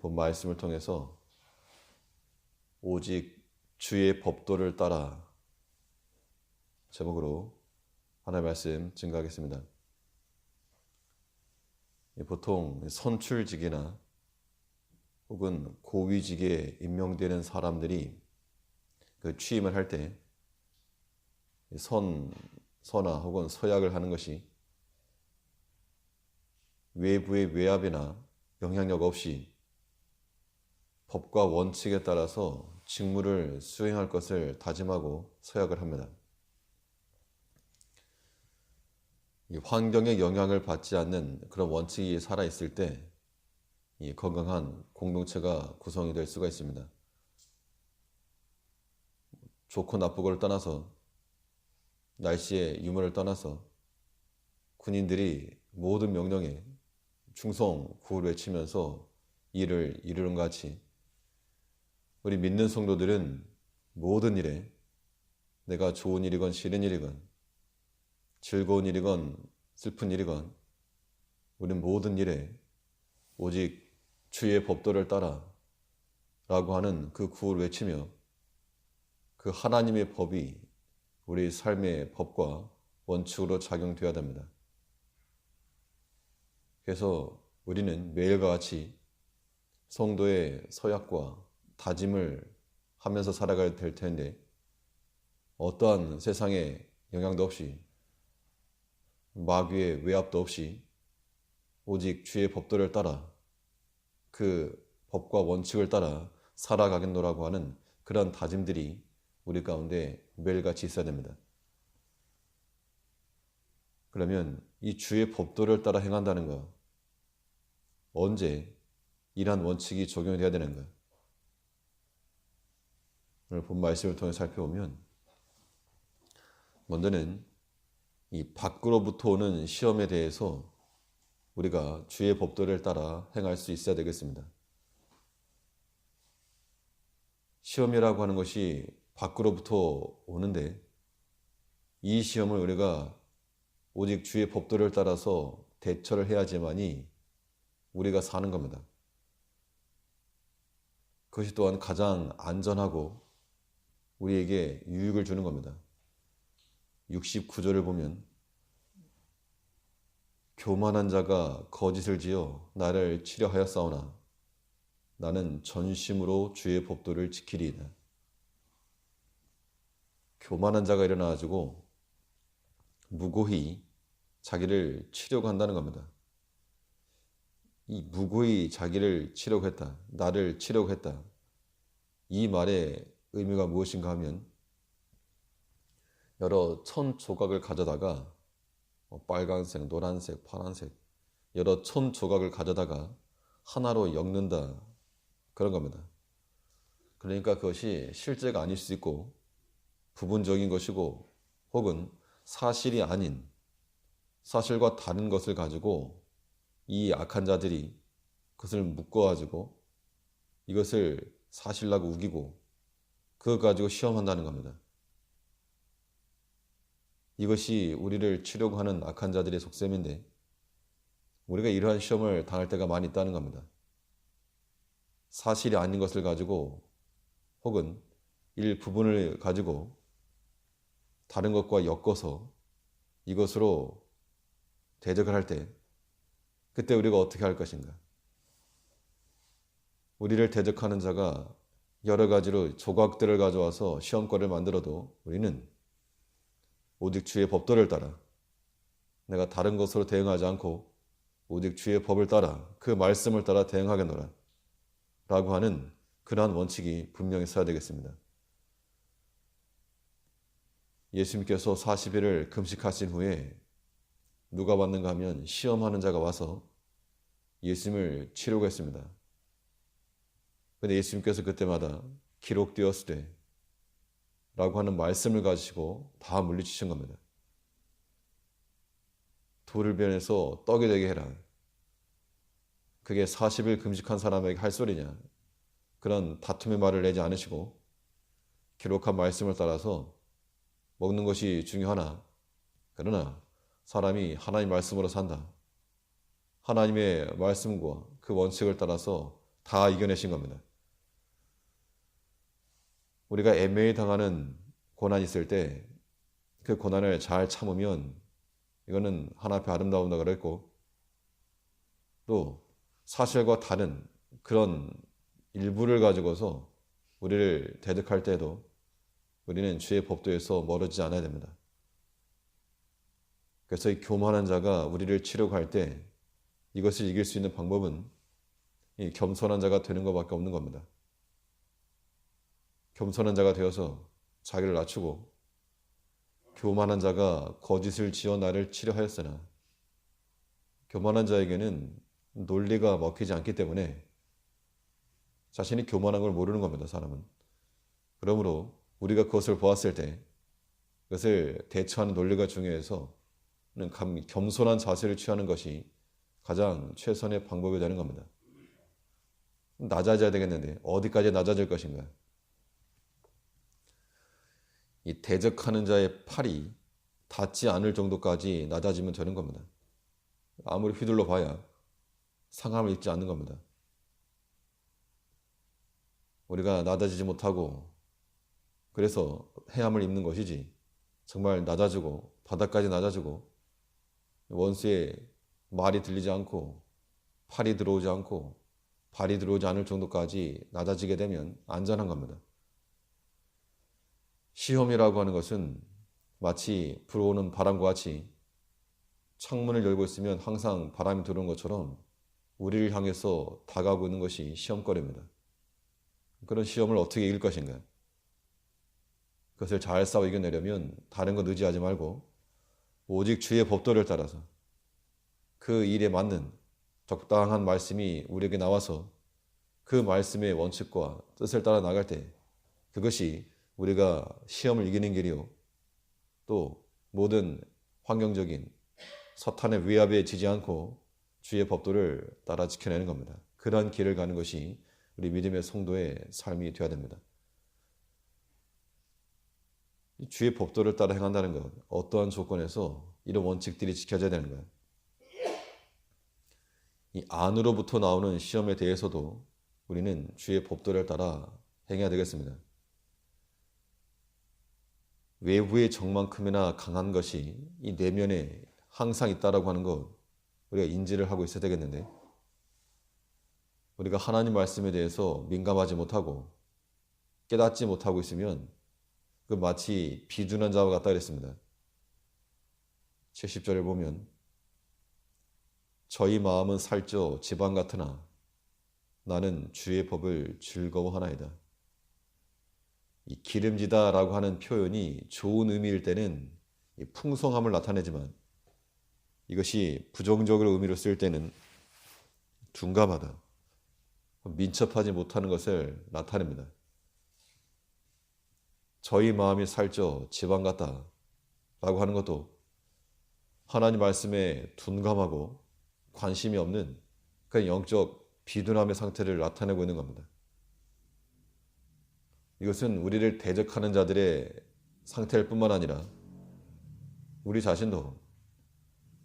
본 말씀을 통해서 오직 주의 법도를 따라 제목으로 하나의 말씀 증거하겠습니다. 보통 선출직이나 혹은 고위직에 임명되는 사람들이 그 취임을 할 때 서나 혹은 서약을 하는 것이 외부의 외압이나 영향력 없이 법과 원칙에 따라서 직무를 수행할 것을 다짐하고 서약을 합니다. 이 환경의 영향을 받지 않는 그런 원칙이 살아있을 때 이 건강한 공동체가 구성이 될 수가 있습니다. 좋고 나쁘고를 떠나서 날씨의 유무를 떠나서 군인들이 모든 명령에 충성, 구호를 외치면서 일을 이루는 것 같이 우리 믿는 성도들은 모든 일에 내가 좋은 일이건 싫은 일이건 즐거운 일이건 슬픈 일이건 우리는 모든 일에 오직 주의 법도를 따라 라고 하는 그 구호를 외치며 그 하나님의 법이 우리 삶의 법과 원칙으로 작용되어야 됩니다. 그래서 우리는 매일과 같이 성도의 서약과 다짐을 하면서 살아가야 될 텐데 어떠한 세상의 영향도 없이 마귀의 외압도 없이 오직 주의 법도를 따라 그 법과 원칙을 따라 살아가겠노라고 하는 그런 다짐들이 우리 가운데 매일같이 있어야 됩니다. 그러면 이 주의 법도를 따라 행한다는 것, 언제 이러한 원칙이 적용이 돼야 되는가? 오늘 본 말씀을 통해 살펴보면 먼저는 이 밖으로부터 오는 시험에 대해서 우리가 주의 법도를 따라 행할 수 있어야 되겠습니다. 시험이라고 하는 것이 밖으로부터 오는데 이 시험을 우리가 오직 주의 법도를 따라서 대처를 해야지만이 우리가 사는 겁니다. 그것이 또한 가장 안전하고 우리에게 유익을 주는 겁니다. 69절을 보면 교만한 자가 거짓을 지어 나를 치려하였사오나 나는 전심으로 주의 법도를 지키리이다. 교만한 자가 일어나가지고 무고히 자기를 치려고 한다는 겁니다. 이 무고히 자기를 치려고 했다, 나를 치려고 했다, 이 말의 의미가 무엇인가 하면 여러 천 조각을 가져다가 빨간색, 노란색, 파란색 여러 천 조각을 가져다가 하나로 엮는다, 그런 겁니다. 그러니까 그것이 실제가 아닐 수 있고 부분적인 것이고 혹은 사실이 아닌 사실과 다른 것을 가지고 이 악한 자들이 그것을 묶어가지고 이것을 사실라고 우기고 그거 가지고 시험한다는 겁니다. 이것이 우리를 치려고 하는 악한 자들의 속셈인데 우리가 이러한 시험을 당할 때가 많이 있다는 겁니다. 사실이 아닌 것을 가지고 혹은 일부분을 가지고 다른 것과 엮어서 이것으로 대적을 할 때 그때 우리가 어떻게 할 것인가? 우리를 대적하는 자가 여러 가지로 조각들을 가져와서 시험거리를 만들어도 우리는 오직 주의 법도를 따라 내가 다른 것으로 대응하지 않고 오직 주의 법을 따라 그 말씀을 따라 대응하겠노라 라고 하는 그러한 원칙이 분명히 있어야 되겠습니다. 예수님께서 40일을 금식하신 후에 누가 왔는가 하면 시험하는 자가 와서 예수님을 치려고 했습니다. 그런데 예수님께서 그때마다 기록되었으되 라고 하는 말씀을 가지고 다 물리치신 겁니다. 돌을 변해서 떡이 되게 해라. 그게 40일 금식한 사람에게 할 소리냐? 그런 다툼의 말을 내지 않으시고 기록한 말씀을 따라서 먹는 것이 중요하나 그러나 사람이 하나님 말씀으로 산다. 하나님의 말씀과 그 원칙을 따라서 다 이겨내신 겁니다. 우리가 애매히 당하는 고난이 있을 때 그 고난을 잘 참으면 이거는 하나 앞에 아름다운다 그랬고, 또 사실과 다른 그런 일부를 가지고서 우리를 대적할 때도 우리는 주의 법도에서 멀어지지 않아야 됩니다. 그래서 이 교만한 자가 우리를 치려고 할 때 이것을 이길 수 있는 방법은 이 겸손한 자가 되는 것밖에 없는 겁니다. 겸손한 자가 되어서 자기를 낮추고, 교만한 자가 거짓을 지어 나를 치려 하였으나, 교만한 자에게는 논리가 먹히지 않기 때문에 자신이 교만한 걸 모르는 겁니다, 사람은. 그러므로 우리가 그것을 보았을 때 그것을 대처하는 논리가 중요해서 겸손한 자세를 취하는 것이 가장 최선의 방법이 되는 겁니다. 낮아져야 되겠는데 어디까지 낮아질 것인가? 이 대적하는 자의 팔이 닿지 않을 정도까지 낮아지면 되는 겁니다. 아무리 휘둘러 봐야 상함을 입지 않는 겁니다. 우리가 낮아지지 못하고 그래서 해함을 입는 것이지, 정말 낮아지고 바닥까지 낮아지고 원수의 말이 들리지 않고 팔이 들어오지 않고 발이 들어오지 않을 정도까지 낮아지게 되면 안전한 겁니다. 시험이라고 하는 것은 마치 불어오는 바람과 같이 창문을 열고 있으면 항상 바람이 들어오는 것처럼 우리를 향해서 다가오고 있는 것이 시험거리입니다. 그런 시험을 어떻게 이길 것인가? 그것을 잘 싸워 이겨내려면 다른 것 의지하지 말고 오직 주의 법도를 따라서 그 일에 맞는 적당한 말씀이 우리에게 나와서 그 말씀의 원칙과 뜻을 따라 나갈 때 그것이 우리가 시험을 이기는 길이요, 또 모든 환경적인 사탄의 위압에 지지 않고 주의 법도를 따라 지켜내는 겁니다. 그러한 길을 가는 것이 우리 믿음의 성도의 삶이 되어야 됩니다. 주의 법도를 따라 행한다는 것, 어떠한 조건에서 이런 원칙들이 지켜져야 되는 거예요. 이 안으로부터 나오는 시험에 대해서도 우리는 주의 법도를 따라 행해야 되겠습니다. 외부의 적만큼이나 강한 것이 이 내면에 항상 있다라고 하는 것, 우리가 인지를 하고 있어야 되겠는데, 우리가 하나님 말씀에 대해서 민감하지 못하고 깨닫지 못하고 있으면 그 마치 비둔한 자와 같다 그랬습니다. 70절에 보면 저희 마음은 살쪄 지방 같으나 나는 주의 법을 즐거워하나이다. 이 기름지다라고 하는 표현이 좋은 의미일 때는 이 풍성함을 나타내지만 이것이 부정적으로 의미로 쓸 때는 둔감하다, 민첩하지 못하는 것을 나타냅니다. 저희 마음이 살쪄 지방 같다 라고 하는 것도 하나님 말씀에 둔감하고 관심이 없는 그런 영적 비둔함의 상태를 나타내고 있는 겁니다. 이것은 우리를 대적하는 자들의 상태일 뿐만 아니라 우리 자신도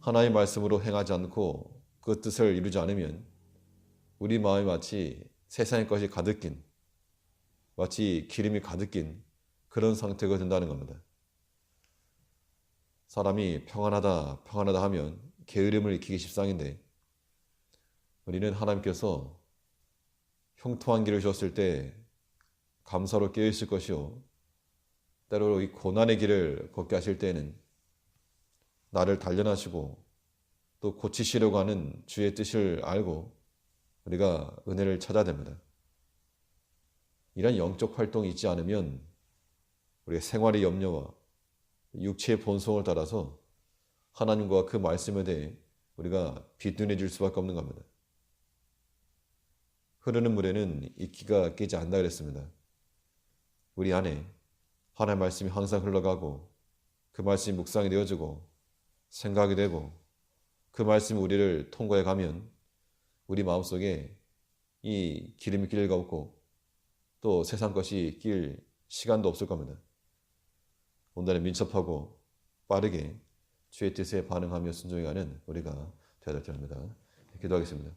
하나님의 말씀으로 행하지 않고 그 뜻을 이루지 않으면 우리 마음이 마치 세상의 것이 가득 낀, 마치 기름이 가득 낀 그런 상태가 된다는 겁니다. 사람이 평안하다 평안하다 하면 게으름을 익히기 십상인데, 우리는 하나님께서 형통한 길을 주셨을 때 감사로 깨어있을 것이요, 때로 이 고난의 길을 걷게 하실 때에는 나를 단련하시고 또 고치시려고 하는 주의 뜻을 알고 우리가 은혜를 찾아야 됩니다. 이런 영적 활동이 있지 않으면 우리의 생활의 염려와 육체의 본성을 따라서 하나님과 그 말씀에 대해 우리가 비둔해질 수밖에 없는 겁니다. 흐르는 물에는 이끼가 끼지 않는다 그랬습니다. 우리 안에 하나님의 말씀이 항상 흘러가고 그 말씀이 묵상이 되어지고 생각이 되고 그 말씀이 우리를 통과해 가면 우리 마음속에 이 기름이 낄 리가 없고 또 세상 것이 낄 시간도 없을 겁니다. 온전히 민첩하고 빠르게 주의 뜻에 반응하며 순종해가는 우리가 되어야 될 줄 압니다. 기도하겠습니다.